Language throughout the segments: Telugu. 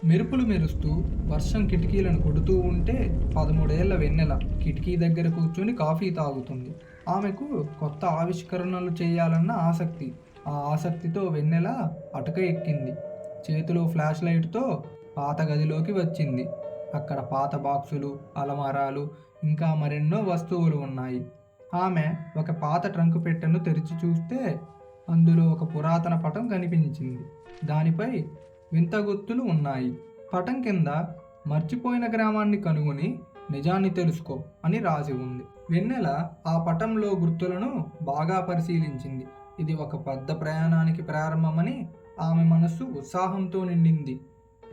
మెరుపులు మెరుస్తూ వర్షం కిటికీలను కొడుతూ ఉంటే 13 ఏళ్ల వెన్నెల కిటికీ దగ్గర కూర్చొని కాఫీ తాగుతుంది. ఆమెకు కొత్త ఆవిష్కరణలు చేయాలన్న ఆసక్తి. ఆ ఆసక్తితో వెన్నెల అటక ఎక్కింది. చేతిలో ఫ్లాష్ లైట్తో పాత గదిలోకి వచ్చింది. అక్కడ పాత బాక్సులు, అలమారాలు, ఇంకా మరెన్నో వస్తువులు ఉన్నాయి. ఆమె ఒక పాత ట్రంక్ పెట్టెను తెరిచి చూస్తే అందులో ఒక పురాతన పటం కనిపించింది. దానిపై వింత గుర్తులు ఉన్నాయి. పటం కింద మర్చిపోయిన గ్రామాన్ని కనుగొని నిజాన్ని తెలుసుకో అని రాసి ఉంది. వెన్నెల ఆ పటంలో గుర్తులను బాగా పరిశీలించింది. ఇది ఒక పెద్ద ప్రయాణానికి ప్రారంభమని ఆమె మనస్సు ఉత్సాహంతో నిండింది.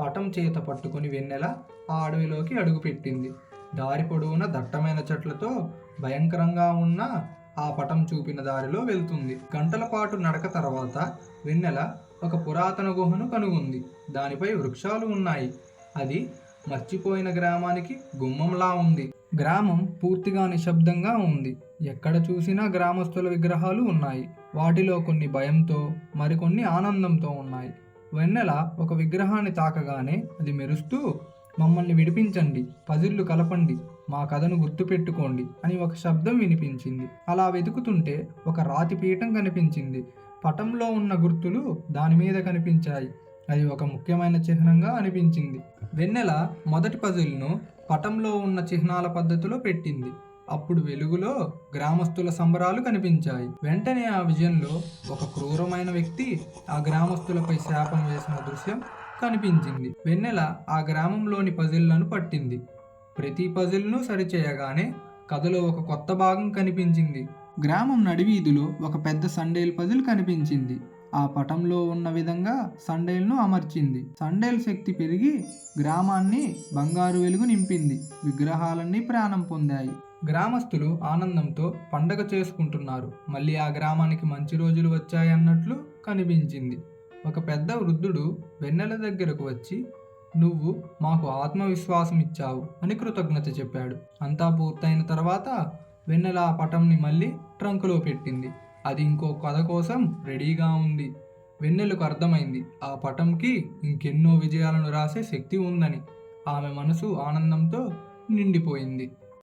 పటం చేత పట్టుకుని వెన్నెల ఆ అడవిలోకి అడుగుపెట్టింది. దారి పొడవున దట్టమైన చెట్లతో భయంకరంగా ఉన్న ఆ పటం చూపిన దారిలో వెళ్తుంది. గంటల పాటు నడక తర్వాత వెన్నెల ఒక పురాతన గుహను కనుగొంది. దానిపై వృక్షాలు ఉన్నాయి. అది మర్చిపోయిన గ్రామానికి గుమ్మంలా ఉంది. గ్రామం పూర్తిగా నిశ్శబ్దంగా ఉంది. ఎక్కడ చూసినా గ్రామస్తుల విగ్రహాలు ఉన్నాయి. వాటిలో కొన్ని భయంతో, మరికొన్ని ఆనందంతో ఉన్నాయి. వెన్నెల ఒక విగ్రహాన్ని తాకగానే అది మెరుస్తూ, మమ్మల్ని విడిపించండి, పజిల్లు కలపండి, మా కథను గుర్తుపెట్టుకోండి అని ఒక శబ్దం వినిపించింది. అలా వెతుకుతుంటే ఒక రాతి పీఠం కనిపించింది. పటంలో ఉన్న గుర్తులు దాని మీద కనిపించాయి. అది ఒక ముఖ్యమైన చిహ్నంగా అనిపించింది. వెన్నెల మొదటి పజిల్ను పటంలో ఉన్న చిహ్నాల పద్ధతిలో పెట్టింది. అప్పుడు వెలుగులో గ్రామస్తుల సంబరాలు కనిపించాయి. వెంటనే ఆ విజన్లో ఒక క్రూరమైన వ్యక్తి ఆ గ్రామస్తులపై శాపం వేసిన దృశ్యం కనిపించింది. వెన్నెల ఆ గ్రామంలోని పజిల్లను పట్టింది. ప్రతి పజిల్ను సరిచేయగానే కథలో ఒక కొత్త భాగం కనిపించింది. గ్రామం నడివీధిలో ఒక పెద్ద సండేల్ పజిల్ కనిపించింది. ఆ పటంలో ఉన్న విధంగా సండేల్ను అమర్చింది. సండేల్ శక్తి పెరిగి గ్రామాన్ని బంగారు వెలుగు నింపింది. విగ్రహాలన్నీ ప్రాణం పొందాయి. గ్రామస్తులు ఆనందంతో పండగ చేసుకుంటున్నారు. మళ్ళీ ఆ గ్రామానికి మంచి రోజులు వచ్చాయన్నట్లు కనిపించింది. ఒక పెద్ద వృద్ధుడు వెన్నెల దగ్గరకు వచ్చి, నువ్వు మాకు ఆత్మవిశ్వాసం ఇచ్చావు అని కృతజ్ఞత చెప్పాడు. అంతా పూర్తయిన తర్వాత వెన్నెల ఆ పటంని మళ్ళీ ట్రంకులో పెట్టింది. అది ఇంకో కథ కోసం రెడీగా ఉంది. వెన్నెలకు అర్థమైంది ఆ పటంకి ఇంకెన్నో విజయాలను రాసే శక్తి ఉందని. ఆమె మనసు ఆనందంతో నిండిపోయింది.